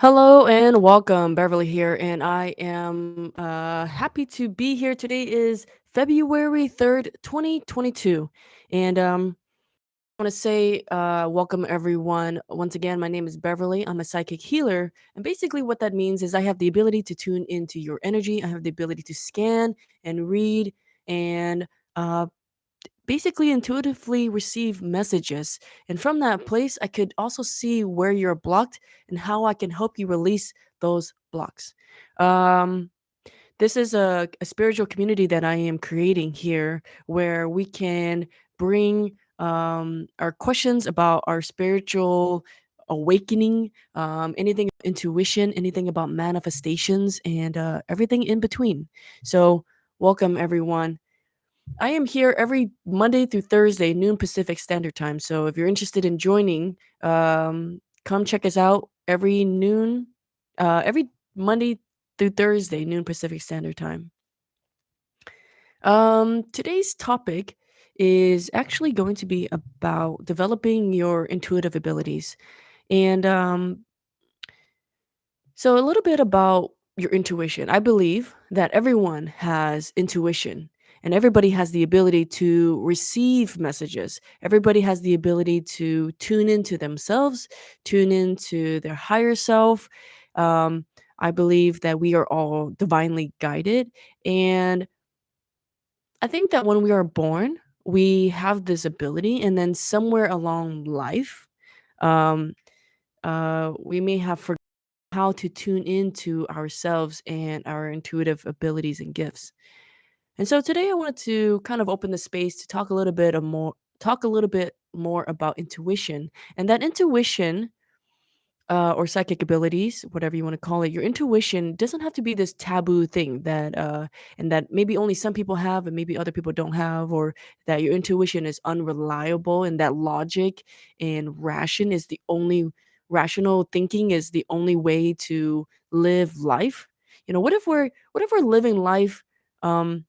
Hello and welcome, Beverly here, and I am happy to be here. Today is February 3rd, 2022, and I want to say welcome everyone. Once again, my name is Beverly. I'm a psychic healer, and basically, what that means is I have the ability to tune into your energy. I have the ability to scan and read and uh, basically intuitively receive messages. And from that place, I could also see where you're blocked and how I can help you release those blocks. Um, this is a spiritual community that I am creating here where we can bring our questions about our spiritual awakening, anything intuition, anything about manifestations, and everything in between. So, welcome everyone. I am here every Monday through Thursday, noon Pacific Standard Time. So if you're interested in joining, come check us out every Monday through Thursday, noon Pacific Standard Time. Today's topic is actually going to be about developing your intuitive abilities. And so, a little bit about your intuition. I believe that everyone has intuition and everybody has the ability to receive messages. Everybody has the ability to tune into themselves, tune into their higher self. Um, I believe that we are all divinely guided. And I think that when we are born, we have this ability. And then somewhere along life, um, we may have how to tune into ourselves and our intuitive abilities and gifts. And so today I wanted to kind of open the space to talk a little bit more about intuition. And that intuition or psychic abilities, whatever you want to call it, your intuition doesn't have to be this taboo thing that maybe only some people have and maybe other people don't have, or that your intuition is unreliable and that logic and rational thinking is the only way to live life. What if we're living life um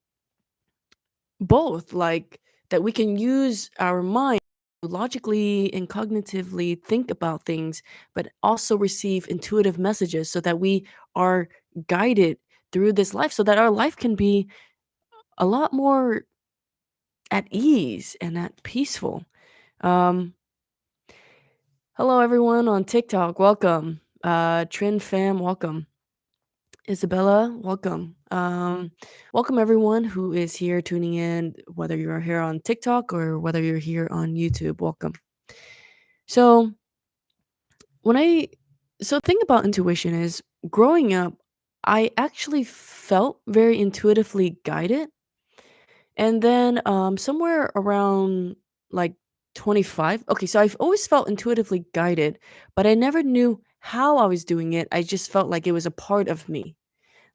both, like, that we can use our mind to logically and cognitively think about things, but also receive intuitive messages so that we are guided through this life so that our life can be a lot more at ease and at peaceful. Um, Hello everyone on TikTok, welcome. Trend fam, welcome. Isabella, welcome. Welcome everyone who is here tuning in, whether you're here on TikTok or whether you're here on YouTube. Welcome. So when I so the thing about intuition is growing up, I actually felt very intuitively guided. And then somewhere around like 25. Okay, so I've always felt intuitively guided, but I never knew how I was doing it. I just felt like it was a part of me,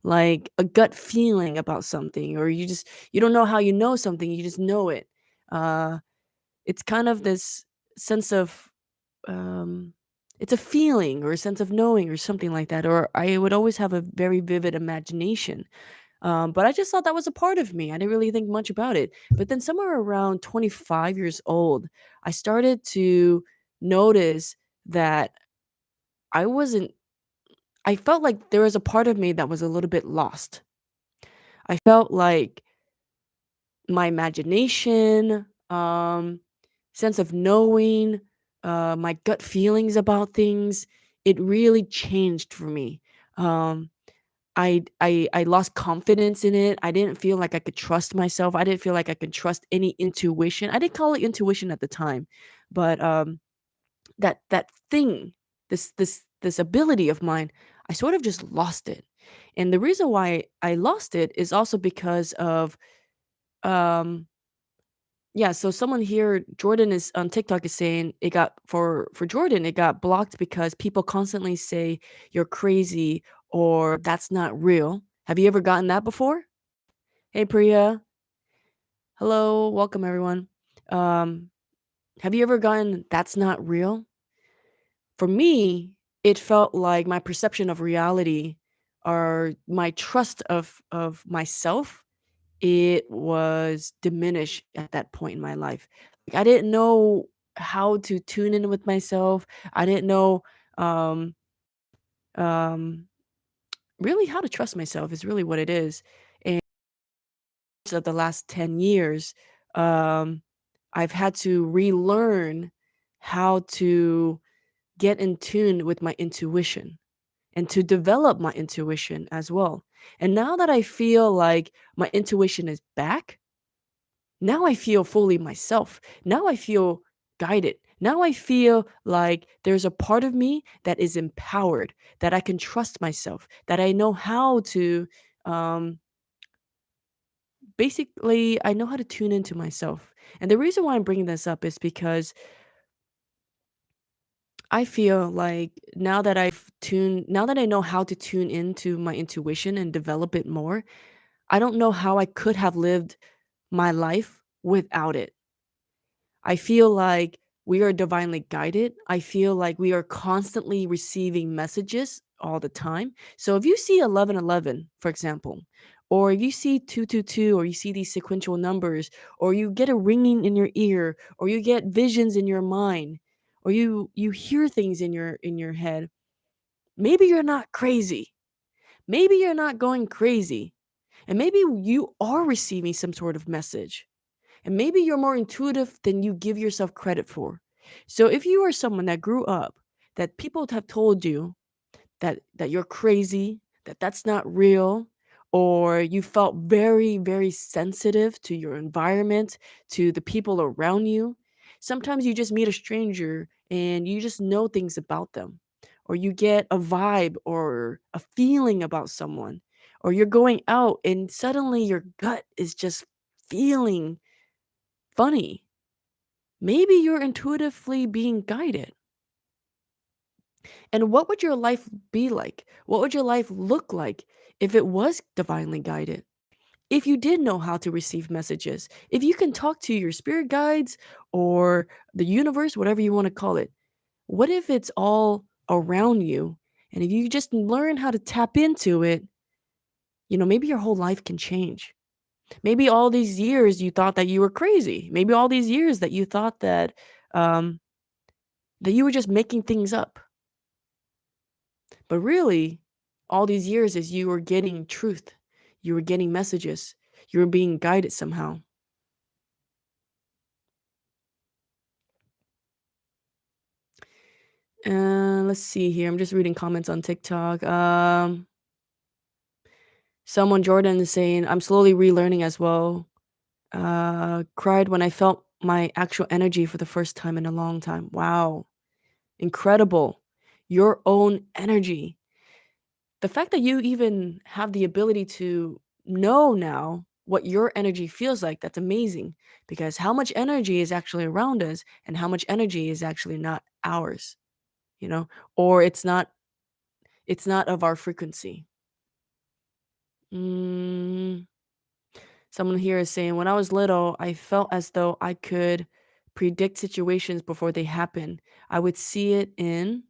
like a gut feeling about something, or you don't know how you know something, you just know it. uh it's kind of this sense of um it's a feeling or a sense of knowing or something like that, or I would always have a very vivid imagination. But I just thought that was a part of me. I didn't really think much about it. But then somewhere around 25 years old, I started to notice that I wasn't I felt like there was a part of me that was a little bit lost. I felt like my imagination, sense of knowing, my gut feelings about things, it really changed for me. Um, I lost confidence in it. I didn't feel like I could trust myself. I didn't feel like I could trust any intuition. I didn't call it intuition at the time, but that thing, this ability of mine, I sort of just lost it. And the reason why I lost it is also because of um yeah, so someone here, Jordan is on TikTok is saying it got for Jordan, it got blocked because people constantly say you're crazy or that's not real. Have you ever gotten that before? Hey Priya, hello, welcome everyone. Um, have you ever gotten that's not real? For me, it felt like my perception of reality or my trust of myself, it was diminished at that point in my life. Like, I didn't know how to tune in with myself. I didn't know, um, um, really how to trust myself is really what it is. And of the last 10 years, um, I've had to relearn how to get in tune with my intuition and to develop my intuition as well. And now that I feel like my intuition is back, now I feel fully myself. Now I feel guided. Now I feel like there's a part of me that is empowered, that I can trust myself, that I know how to, um, basically, I know how to tune into myself. And the reason why I'm bringing this up is because I feel like now that I know how to tune into my intuition and develop it more, I don't know how I could have lived my life without it. I feel like we are divinely guided. I feel like we are constantly receiving messages all the time. So if you see 1111, for example, or if you see 222, or you see these sequential numbers, or you get a ringing in your ear, or you get visions in your mind, or you hear things in your head, maybe you're not crazy. Maybe you're not going crazy. And maybe you are receiving some sort of message. And maybe you're more intuitive than you give yourself credit for. So if you are someone that grew up that people have told you that you're crazy, that that's not real, or you felt very very sensitive to your environment, to the people around you, sometimes you just meet a stranger and you just know things about them, or you get a vibe or a feeling about someone, or you're going out and suddenly your gut is just feeling funny. Maybe you're intuitively being guided. And what would your life be like? What would your life look like if it was divinely guided? If you did know how to receive messages, if you can talk to your spirit guides or the universe, whatever you want to call it, what if it's all around you? And if you just learn how to tap into it, maybe your whole life can change. Maybe all these years you thought that you were crazy. Maybe all these years that you thought um, that you were just making things up. But really, all these years is you were getting truth. You were getting messages. You were being guided somehow. Let's see here. I'm just reading comments on TikTok. Someone Jordan is saying, I'm slowly relearning as well. Cried when I felt my actual energy for the first time in a long time. Wow. Incredible. Your own energy. The fact that you even have the ability to know now what your energy feels like, that's amazing, because how much energy is actually around us and how much energy is actually not ours, you know, or it's not of our frequency. Mm, someone here is saying, when I was little, I felt as though I could predict situations before they happen. I would see it in,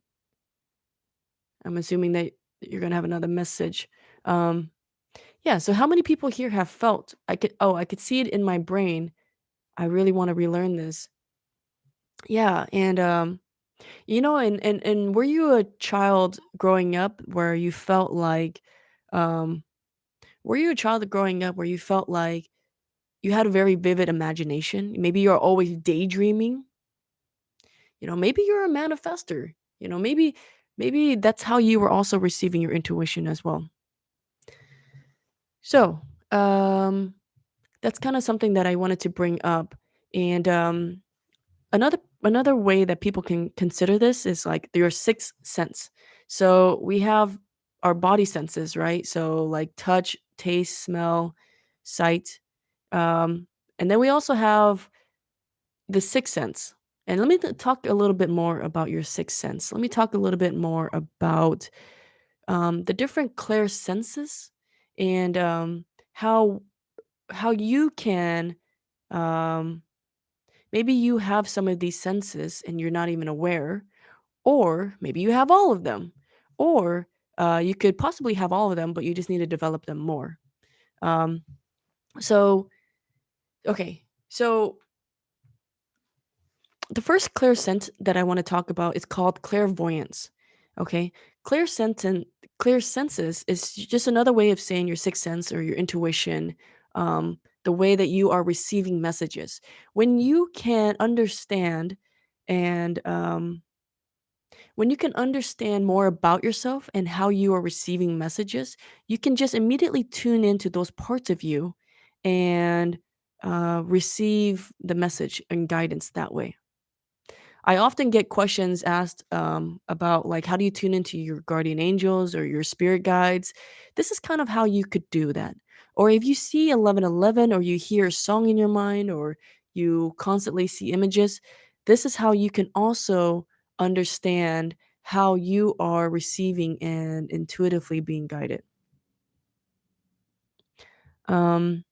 I'm assuming that you're going to have another message. Um, Yeah, so how many people here have felt I could see it in my brain. I really wanna relearn this. Yeah, and, and were you a child growing up where you felt like, um were you a child growing up where you felt like you had a very vivid imagination? Maybe you're always daydreaming? Maybe you're a manifester. Maybe that's how you were also receiving your intuition as well. So, um that's kind of something that I wanted to bring up. And another way that people can consider this is like your sixth sense. So we have our body senses, right? So like touch, taste, smell, sight. Um, and then we also have the sixth sense. And let me talk a little bit more about your sixth sense. Let me talk a little bit more about the different clairsenses and how how you can um, maybe you have some of these senses and you're not even aware, or maybe you have all of them, or you could possibly have all of them, but you just need to develop them more. Um, so, okay, so the first clear sense that I want to talk about is called clairvoyance. Okay, clairsentient clairsenses is just another way of saying your sixth sense or your intuition, the way that you are receiving messages. When you can understand and when you can understand more about yourself and how you are receiving messages, you can just immediately tune into those parts of you and receive the message and guidance that way. I often get questions asked about, like, how do you tune into your guardian angels or your spirit guides? This is kind of how you could do that. Or if you see 1111 or you hear a song in your mind or you constantly see images, this is how you can also understand how you are receiving and intuitively being guided. Um,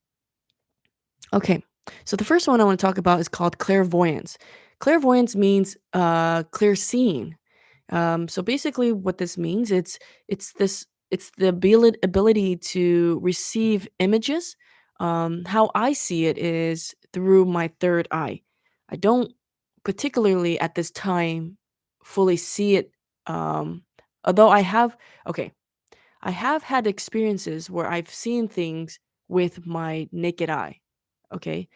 okay. So the first one I want to talk about is called clairvoyance. Clairvoyance means clear seeing. So basically, what this means it's the ability to receive images. How I see it is through my third eye. I don't particularly at this time fully see it. Although I have okay, I have had experiences where I've seen things with my naked eye. Okay,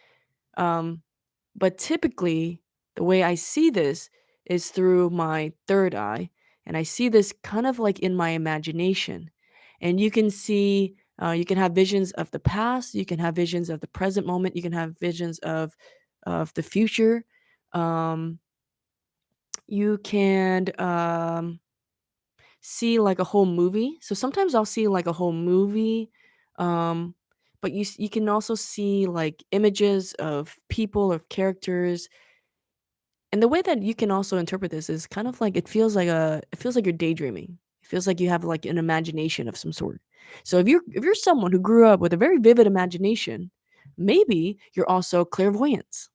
um, but typically, the way I see this is through my third eye, and I see this kind of like in my imagination. And you can see, you can have visions of the past, you can have visions of the present moment, you can have visions of the future. Um, you can see like a whole movie. So sometimes I'll see like a whole movie, um, but you can also see like images of people or characters. And the way that you can also interpret this is kind of like it feels like you're daydreaming. It feels like you have like an imagination of some sort. So if you're someone who grew up with a very vivid imagination, maybe you're also clairvoyant.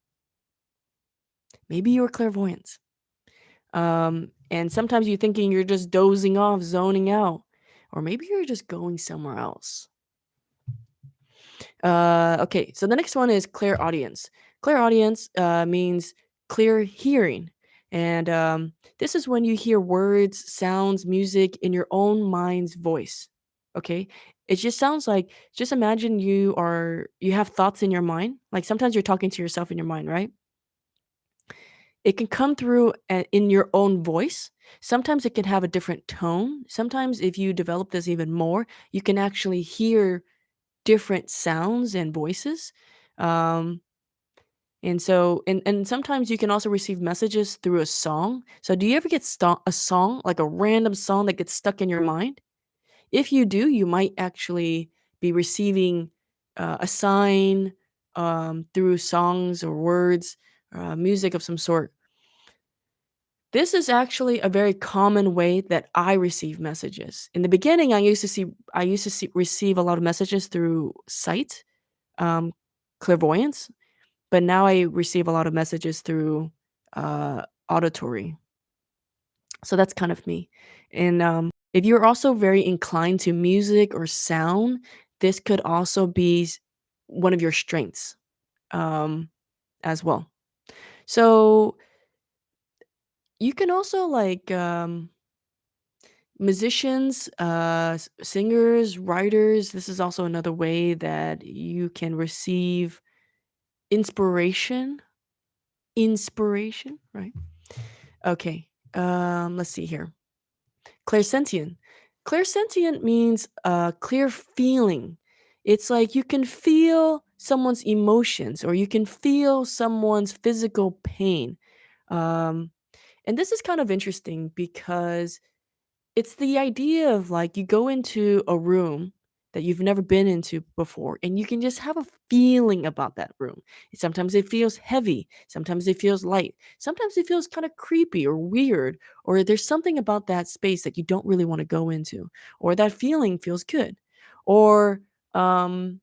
Maybe you're clairvoyant. And sometimes you're thinking you're just dozing off, zoning out, or maybe you're just going somewhere else. Okay, so the next one is clairaudience. Clairaudience means clear hearing, and this is when you hear words, sounds, music in your own mind's voice. Okay, it just sounds like just imagine you have thoughts in your mind. Like sometimes you're talking to yourself in your mind, right? It can come through in your own voice. Sometimes it can have a different tone. Sometimes, if you develop this even more, you can actually hear different sounds and voices. Um, and sometimes you can also receive messages through a song. So do you ever get a song, like a random song that gets stuck in your mind? If you do, you might actually be receiving a sign through songs or words, music of some sort. This is actually a very common way that I receive messages. In the beginning, I used to receive a lot of messages through sight, um, clairvoyance, but now I receive a lot of messages through auditory. So that's kind of me. And if you're also very inclined to music or sound, this could also be one of your strengths um, as well. So you can also like musicians, singers, writers. This is also another way that you can receive inspiration. Inspiration, right? Okay. Let's see here. Clairsentient. Clairsentient means clear feeling. It's like you can feel someone's emotions or you can feel someone's physical pain. Um, and this is kind of interesting because it's the idea of, like, you go into a room that you've never been into before, and you can just have a feeling about that room. Sometimes it feels heavy, sometimes it feels light, sometimes it feels kinda creepy or weird, or there's something about that space that you don't really wanna go into, or that feeling feels good. Or, um,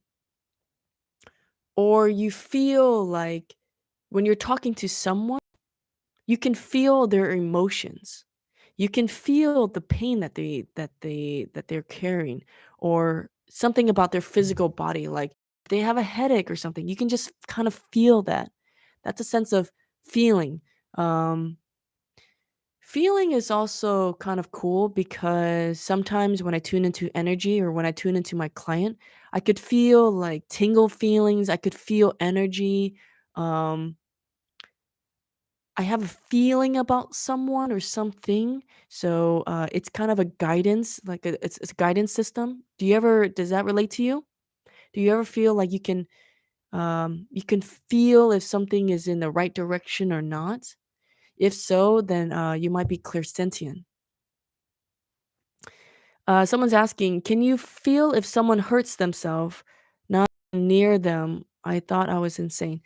or you feel like when you're talking to someone, you can feel their emotions. You can feel the pain that they're carrying or something about their physical body, like they have a headache or something. You can just kind of feel that. That's a sense of feeling. Um, Feeling is also kind of cool because sometimes when I tune into energy or when I tune into my client, I could feel like tingle feelings, I could feel energy. Um, I have a feeling about someone or something. So it's kind of a guidance, like it's a guidance system. Does that relate to you? Do you ever feel like you can feel if something is in the right direction or not? If so, then you might be clairsentient. Someone's asking, can you feel if someone hurts themselves, not near them? I thought I was insane.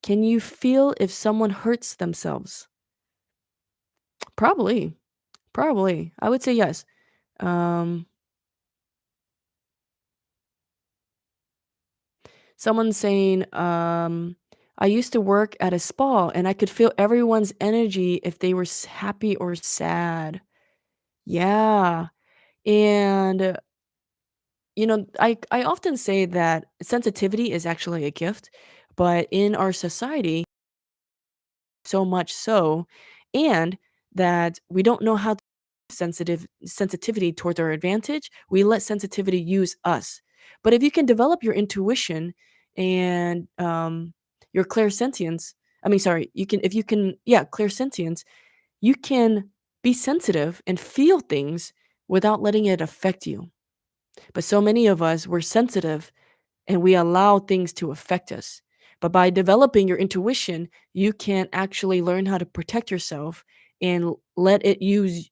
Can you feel if someone hurts themselves? Probably. Probably. I would say yes. Um, Someone's saying, I used to work at a spa and I could feel everyone's energy if they were happy or sad. Yeah. And I often say that sensitivity is actually a gift, but in our society, so much so, and that we don't know how to sensitivity towards our advantage. We let sensitivity use us. But if you can develop your intuition and your clairsentience, I mean, sorry, you can if you can, yeah, clairsentience, you can be sensitive and feel things without letting it affect you. But so many of us, we're sensitive and we allow things to affect us. But by developing your intuition, you can actually learn how to protect yourself and let it use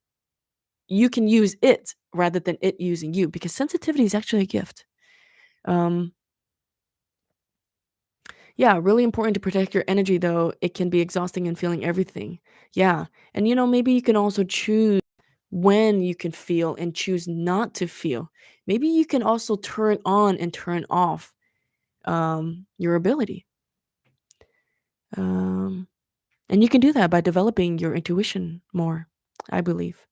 you can use it rather than it using you because sensitivity is actually a gift. Um yeah, really important to protect your energy though. It can be exhausting and feeling everything. Yeah. And maybe you can also choose when you can feel and choose not to feel. Maybe you can also turn on and turn off your ability. Um And you can do that by developing your intuition more, I believe.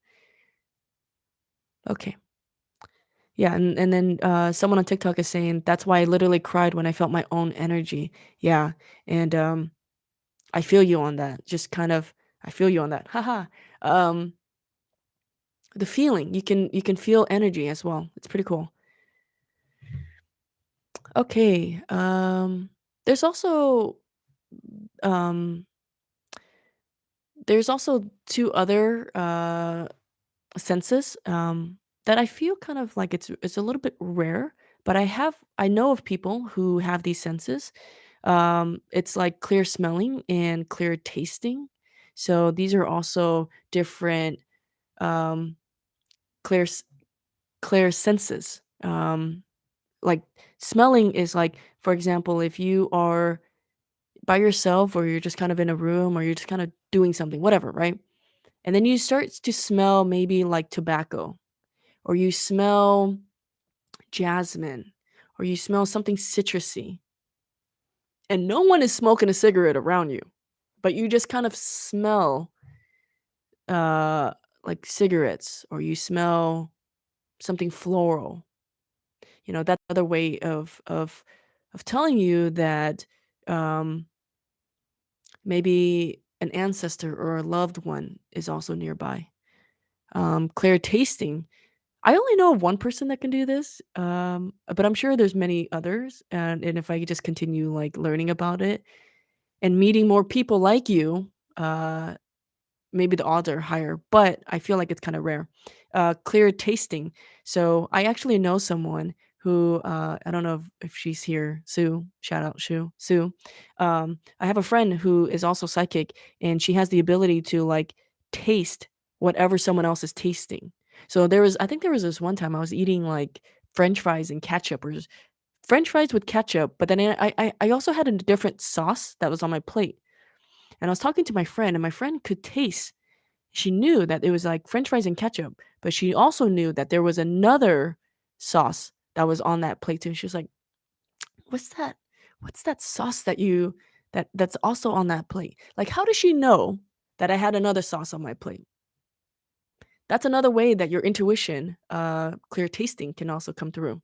Okay. Yeah, and then someone on TikTok is saying that's why I literally cried when I felt my own energy. Yeah, and I feel you on that. Just kind of, I feel you on that. Haha. Um, the feeling you can feel energy as well. It's pretty cool. Okay. There's also um, there's also two other senses that I feel kind of like it's a little bit rare, but I know of people who have these senses. It's like clear smelling and clear tasting. So these are also different um, clear s- clear senses. Like smelling is like, for example, if you are by yourself or you're just kind of in a room or you're just kind of doing something, whatever, right? And then you start to smell maybe like tobacco or you smell jasmine or you smell something citrusy and no one is smoking a cigarette around you, but you just kind of smell uh like cigarettes or you smell something floral. That's another way of telling you that um maybe an ancestor or a loved one is also nearby. Clear tasting, I only know of one person that can do this, but I'm sure there's many others, and if I could just continue, like, learning about it and meeting more people like you, uh, maybe the odds are higher, but I feel like it's kinda rare. Clear tasting. So, I actually know someone who, I don't know if she's here, Sue, shout out Sue. I have a friend who is also psychic, and she has the ability to, like, taste whatever someone else is tasting. So, I think there was this one time I was eating, like, french fries and ketchup or french fries with ketchup, but then I also had a different sauce that was on my plate, and I was talking to my friend, and my friend could taste she knew that it was, like, french fries and ketchup, but she also knew that there was another sauce that was on that plate too. She was like, "What's that? What's that sauce that's also on that plate?" Like, how does she know that I had another sauce on my plate? That's another way that your intuition, clear tasting can also come through.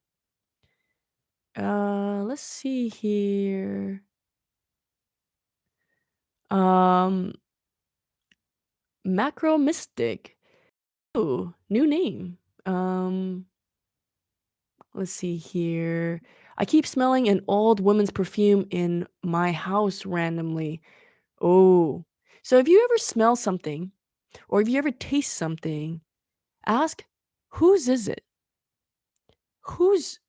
Let's see here. Um, Macro mystic. Oh, new name. Um, let's see here. I keep smelling an old woman's perfume in my house randomly. Oh. So if you ever smell something or if you ever taste something, ask whose is it? Who's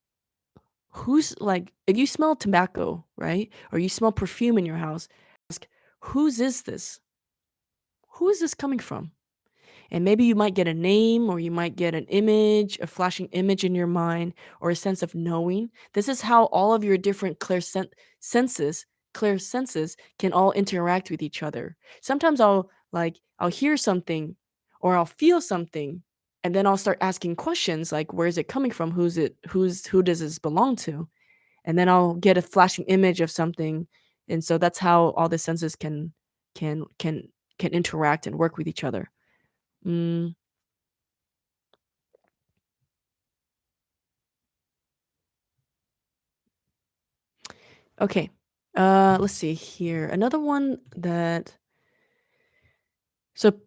who's like if you smell tobacco, right? Or you smell perfume in your house, ask whose is this? Who is this coming from? And maybe you might get a name or you might get an image, a flashing image in your mind, or a sense of knowing. This is how all of your different senses, clear senses can all interact with each other. Sometimes I'll hear something or I'll feel something and then I'll start asking questions like where is it coming from? Who does this belong to? And then I'll get a flashing image of something. And so that's how all the senses can can can interact and work with each other. Mm, okay. Let's see here. Another one that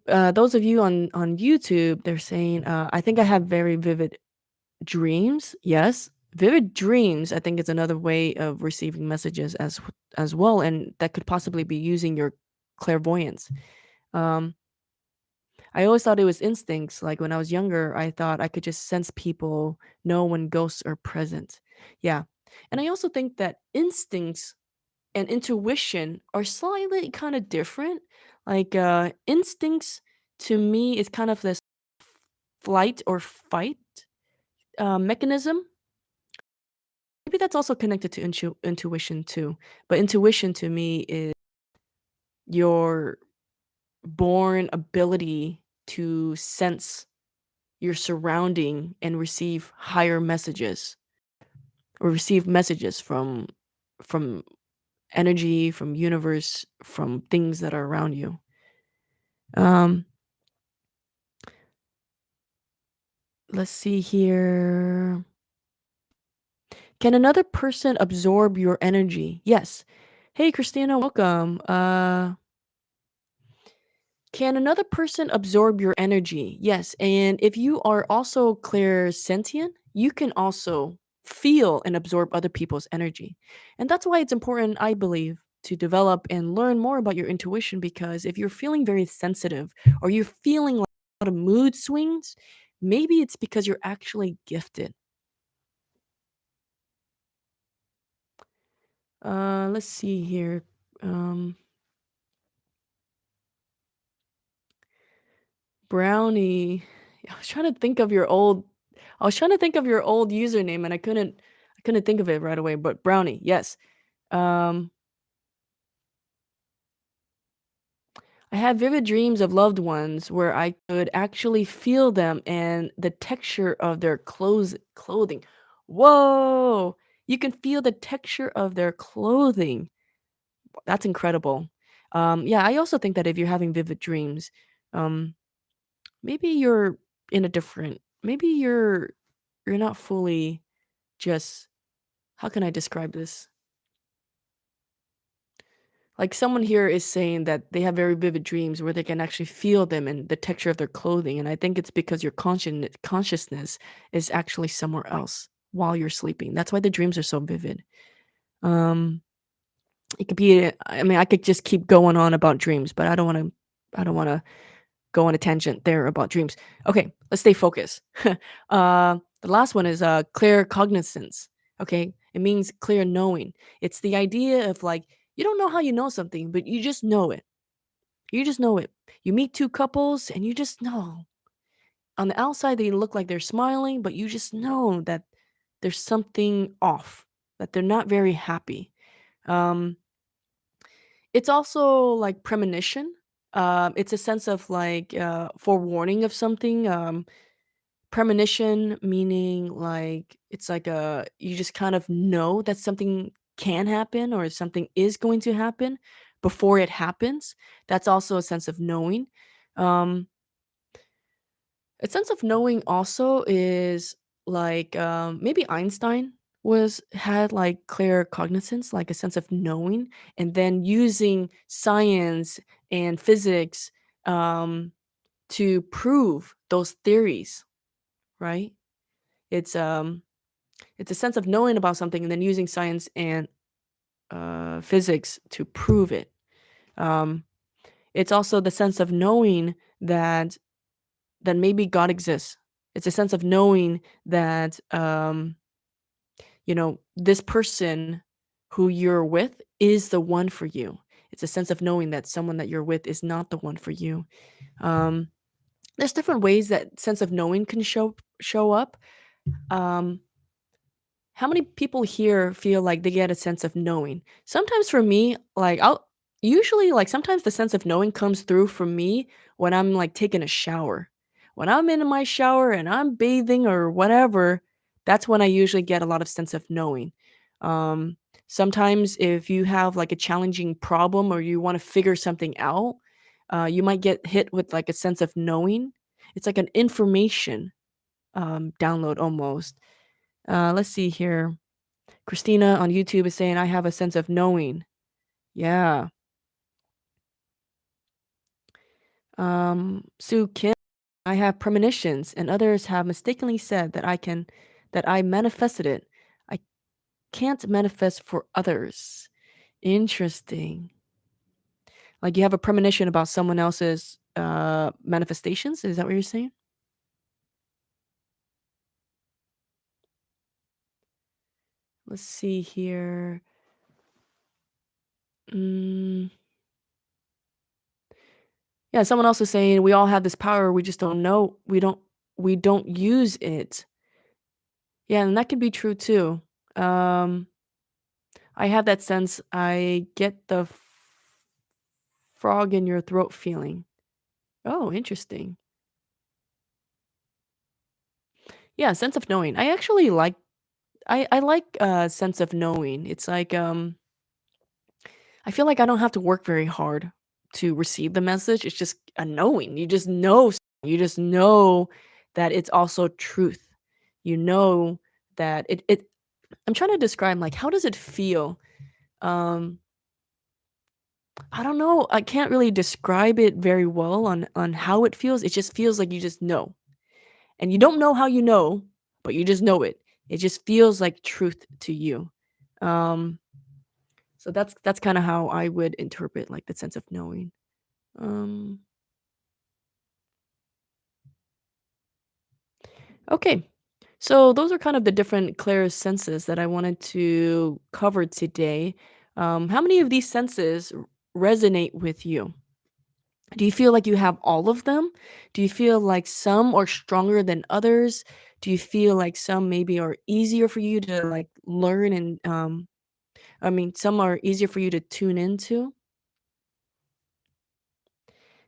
those of you on YouTube, they're saying, I think I have very vivid dreams. Yes, vivid dreams. I think is another way of receiving messages as well, and that could possibly be using your clairvoyance. Um, I always thought it was instincts. Like when I was younger, I thought I could just sense people, know when ghosts are present. Yeah, and I also think that instincts and intuition are slightly kind of different. Like instincts to me is kind of this flight or fight mechanism. Maybe that's also connected to intuition too. But intuition to me is your born ability to sense your surrounding and receive higher messages or receive messages from energy, from universe, from things that are around you. Um, let's see here. Can another person absorb your energy? Yes. Hey, Christina, welcome. Can another person absorb your energy? Yes. And if you are also clairsentient, you can also feel and absorb other people's energy. And that's why it's important, I believe, to develop and learn more about your intuition because if you're feeling very sensitive or you're feeling like a lot of mood swings, maybe it's because you're actually gifted. Let's see here. Um, Brownie. I was trying to think of your old I was trying to think of your old username and I couldn't think of it right away, but Brownie, yes. Um, I had vivid dreams of loved ones where I could actually feel them and the texture of their clothing. Whoa! You can feel the texture of their clothing. That's incredible. Yeah, I also think that if you're having vivid dreams, um, maybe you're in a different maybe you're not fully just how can I describe this? Like someone here is saying that they have very vivid dreams where they can actually feel them and the texture of their clothing, and I think it's because your consciousness is actually somewhere else while you're sleeping. That's why the dreams are so vivid. Um, it could be I mean, I could just keep going on about dreams, but I don't wanna go on a tangent there about dreams. Okay, let's stay focused. The last one is claircognizance. Okay, it means clear knowing. It's the idea of like you don't know how you know something, but you just know it. You just know it. You meet two couples and you just know. On the outside, they look like they're smiling, but you just know that there's something off, that they're not very happy. Um, it's also like premonition. It's a sense of like forewarning of something. Premonition meaning like it's like a you just kind of know that something can happen or something is going to happen before it happens. That's also a sense of knowing. Um, a sense of knowing also is like maybe Einstein was had like clear cognizance, like a sense of knowing, and then using science and physics. to prove those theories, right? It's a sense of knowing about something and then using science and physics to prove it. Um, it's also the sense of knowing that maybe God exists. It's a sense of knowing that this person who you're with is the one for you. It's a sense of knowing that someone that you're with is not the one for you. Um, there's different ways that sense of knowing can show up. Um, how many people here feel like they get a sense of knowing? Sometimes for me, like I'll usually like sometimes the sense of knowing comes through for me when I'm like taking a shower. When I'm in my shower and I'm bathing or whatever, that's when I usually get a lot of sense of knowing. Um, sometimes if you have like a challenging problem or you want to figure something out, you might get hit with like a sense of knowing. It's like an information download almost. Let's see here. Christina on YouTube is saying, I have a sense of knowing. Yeah. Sue Kim, I have premonitions, and others have mistakenly said that I manifested it. I can't manifest for others. Interesting. Like you have a premonition about someone else's manifestations? Is that what you're saying? Let's see here. Mm, yeah, someone else is saying we all have this power, we just don't know. We don't use it. Yeah, and that can be true too. Um, I have that sense. I get the frog in your throat feeling. Oh, interesting. Yeah, sense of knowing. I actually like I like sense of knowing. It's like I feel like I don't have to work very hard to receive the message. It's just a knowing. You just know you just know that it's also truth. You know that it I'm trying to describe like how does it feel? Um I don't know. I can't really describe it very well on how it feels. It just feels like you just know. And you don't know how you know, but you just know it. It just feels like truth to you. Um so that's kind of how I would interpret like the sense of knowing. Um okay. So those are kind of the different senses that I wanted to cover today. How many of these senses resonate with you? Do you feel like you have all of them? Do you feel like some are stronger than others? Do you feel like some maybe are easier for you to like learn and I mean some are easier for you to tune into?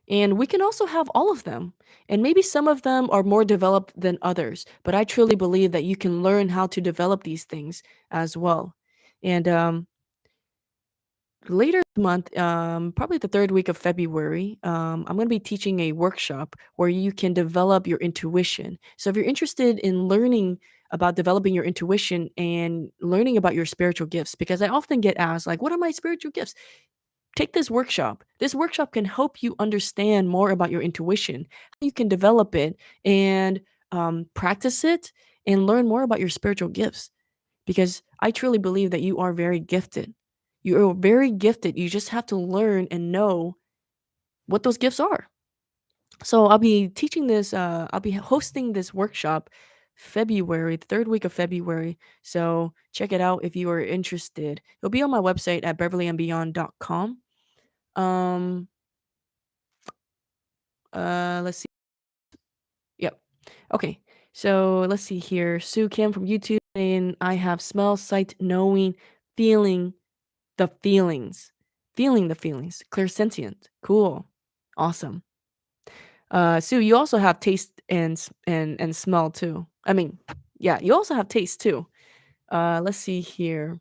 And we can also have all of them. And maybe some of them are more developed than others, but I truly believe that you can learn how to develop these things as well. And later this month, probably the third week of February, I'm going to be teaching a workshop where you can develop your intuition. So if you're interested in learning about developing your intuition and learning about your spiritual gifts, because I often get asked, like, what are my spiritual gifts? Take this workshop. This workshop can help you understand more about your intuition, how you can develop it and practice it and learn more about your spiritual gifts because I truly believe that you are very gifted. You are very gifted. You just have to learn and know what those gifts are. So I'll be teaching this, I'll be hosting this workshop February, the third week of February. So check it out if you are interested. It'll be on my website at beverlyandbeyond.com. Um, let's see. Yep. Okay. So let's see here. Sue Kim from YouTube saying I have smell, sight, knowing, feeling, the feelings. Feeling the feelings. Clairsentient. Cool. Awesome. Sue, you also have taste and smell too. I mean, yeah, you also have taste too. Let's see here.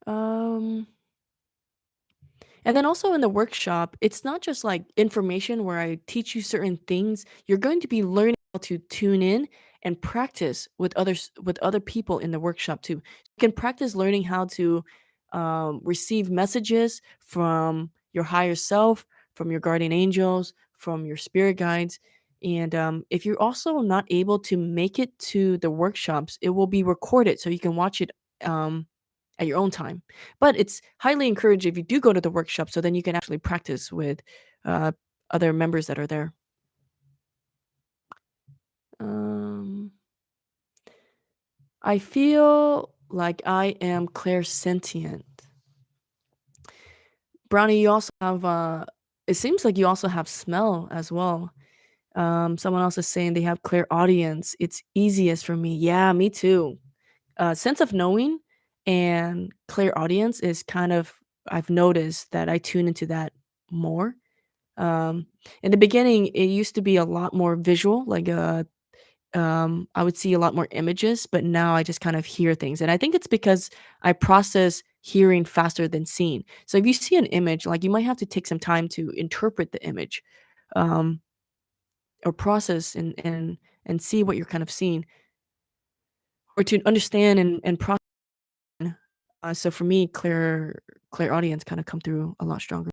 Um, and then also in the workshop, it's not just like information where I teach you certain things. You're going to be learning how to tune in and practice with other people in the workshop too. You can practice learning how to receive messages from your higher self, from your guardian angels, from your spirit guides. And if you're also not able to make it to the workshops, it will be recorded so you can watch it um, at your own time. But it's highly encouraged if you do go to the workshop, so then you can actually practice with uh, other members that are there. Um, I feel like I am clairsentient. Brownie, you also have it seems like you also have smell as well. Someone else is saying they have clear audience. It's easiest for me. Yeah, me too. Sense of knowing and clear audience is kind of, I've noticed that I tune into that more. Um, in the beginning, it used to be a lot more visual, like I would see a lot more images, but now I just kind of hear things. And I think it's because I process hearing faster than seeing. So if you see an image, like you might have to take some time to interpret the image, um, or process and see what you're kind of seeing, or to understand and process. So for me, clear audience kind of come through a lot stronger.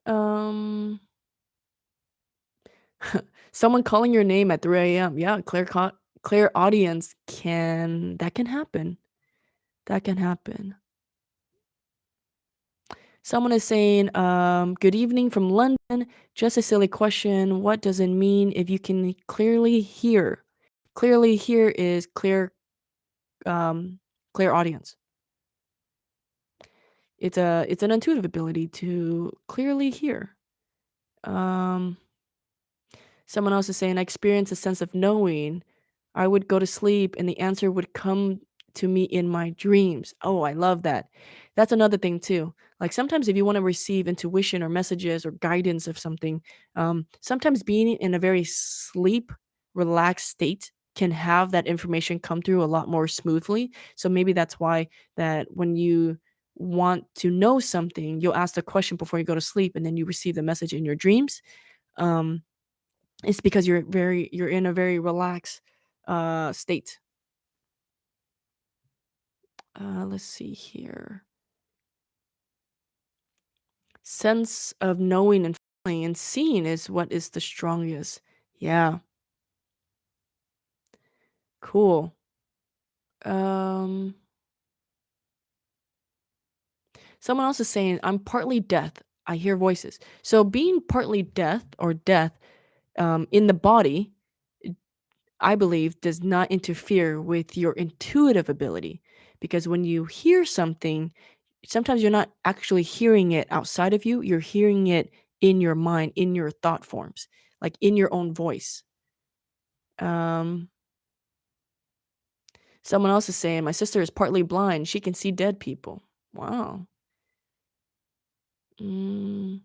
Um, someone calling your name at 3 a.m. Yeah, clear audience can happen. That can happen. Someone is saying, "Good evening from London. Just a silly question. What does it mean if you can clearly hear? Clearly hear is um, clear audience. It's an intuitive ability to clearly hear." Um, Someone else is saying, "I experience a sense of knowing. I would go to sleep and the answer would come to me in my dreams." Oh, I love that. That's another thing too. Like sometimes if you want to receive intuition or messages or guidance of something, sometimes being in a very sleep, relaxed state can have that information come through a lot more smoothly. So maybe that's why that when you want to know something, you'll ask the question before you go to sleep and then you receive the message in your dreams. Um, it's because you're in a very relaxed, state. Let's see here. Sense of knowing and feeling and seeing is what is the strongest. Yeah, cool. Um, someone else is saying, "I'm partly deaf. I hear voices." So being partly deaf or deaf, in the body, I believe, does not interfere with your intuitive ability. Because when you hear something, sometimes you're not actually hearing it outside of you, you're hearing it in your mind, in your thought forms, like in your own voice. Um, someone else is saying, "My sister is partly blind. She can see dead people." Wow. Mm.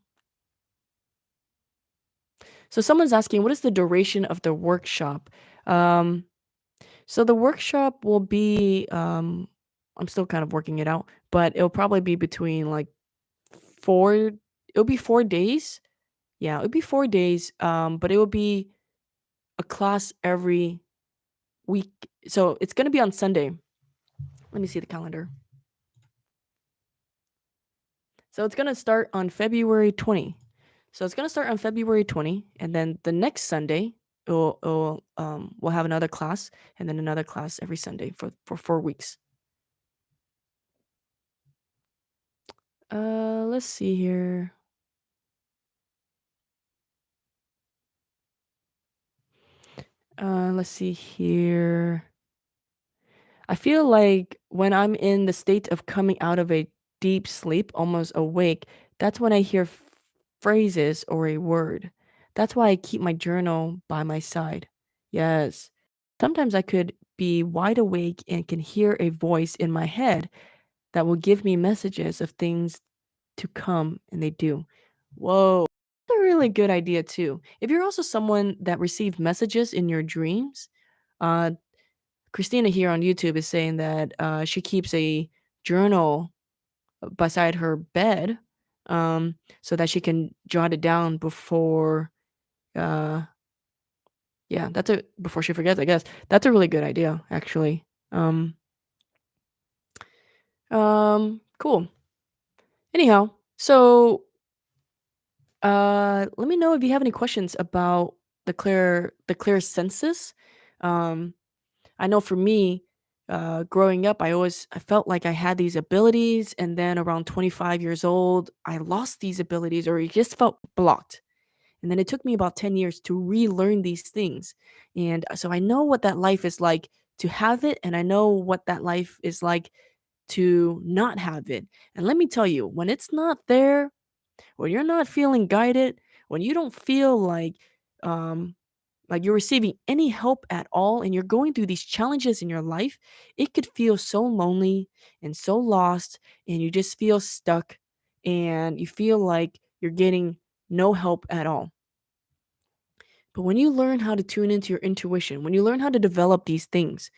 So someone's asking, what is the duration of the workshop? Um, So the workshop will be I'm still kind of working it out, but it'll probably be between like 4 it'll be 4 days. Yeah, it'll be 4 days, but it will be a class every week. So it's going to be on Sunday. Let me see the calendar. So it's going to start on February 20. So it's going to start on February 20 and then the next Sunday we'll have another class and then another class every Sunday for 4 weeks. Let's see here. Let's see here. I feel like when I'm in the state of coming out of a deep sleep, almost awake, that's when I hear phrases or a word. That's why I keep my journal by my side. Yes. Sometimes I could be wide awake and can hear a voice in my head that will give me messages of things to come, and they do. Whoa. That's a really good idea too. If you're also someone that received messages in your dreams, uh, Christina here on YouTube is saying that she keeps a journal beside her bed, so that she can jot it down before, uh, yeah, before she forgets, I guess. That's a really good idea, actually. Um, Cool. Anyhow, so let me know if you have any questions about the clear senses. Um, I know for me, growing up, I felt like I had these abilities, and then around 25 years old, I lost these abilities, or it just felt blocked. And then it took me about 10 years to relearn these things. And so I know what that life is like to have it, and I know what that life is like to not have it. And let me tell you, when it's not there, when you're not feeling guided, when you don't feel um like you're receiving any help at all and you're going through these challenges in your life, it could feel so lonely and so lost, and you just feel stuck, and you feel like you're getting no help at all. But when you learn how to tune into your intuition, when you learn how to develop these things,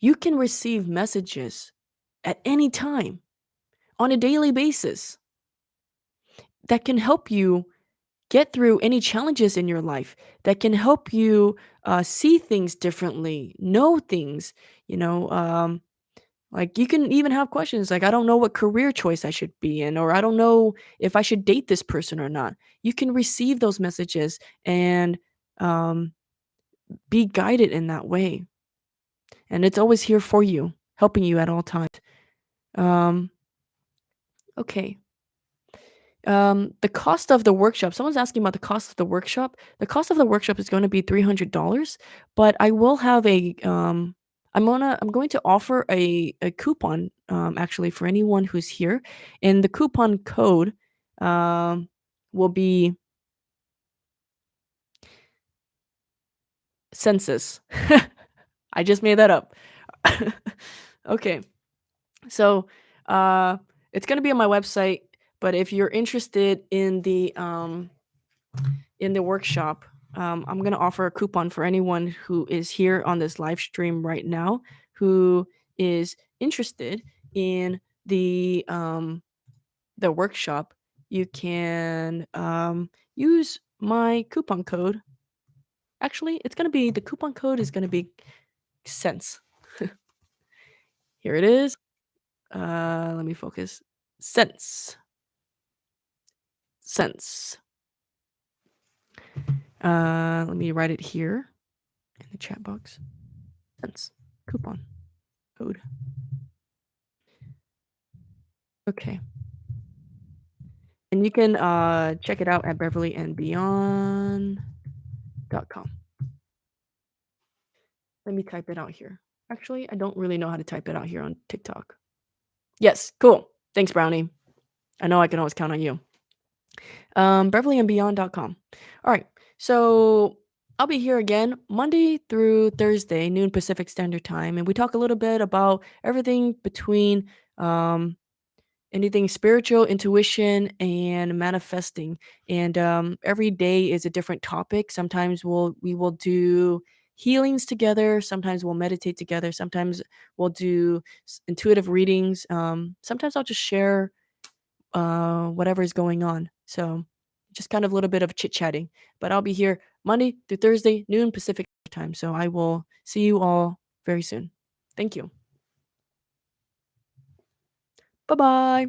you can receive messages at any time on a daily basis that can help you get through any challenges in your life, that can help you see things differently, know things, you know. Like you can even have questions like, I don't know what career choice I should be in, or I don't know if I should date this person or not. You can receive those messages and um, be guided in that way. And it's always here for you, helping you at all times. Um, okay. The cost of the workshop. Someone's asking about the cost of the workshop. The cost of the workshop is going to be $300, but I will have I'm going to offer a coupon actually for anyone who's here, and the coupon code um will be census. I just made that up. Okay. So, uh it's going to be on my website, but if you're interested in the workshop, I'm going to offer a coupon for anyone who is here on this live stream right now who is interested in the workshop. You can use my coupon code. Actually, it's going to be the coupon code is going to be sense. Here it is. Let me focus. Sense. Sense. Let me write it here in the chat box. Sense. Coupon code. Okay. And you can check it out at beverlyandbeyond.com. Let me type it out here. Actually, I don't really know how to type it out here on TikTok. Yes, cool. Thanks, Brownie. I know I can always count on you. Beverlyandbeyond.com. All right. So I'll be here again Monday through Thursday, noon Pacific Standard Time. And we talk a little bit about everything between anything spiritual, intuition, and manifesting. And every day is a different topic. Sometimes we will do healings together. Sometimes we'll meditate together. Sometimes we'll do intuitive readings. Sometimes I'll just share whatever is going on. So just kind of a little bit of chit chatting. But I'll be here Monday through Thursday, noon Pacific time. So I will see you all very soon. Thank you. Bye bye.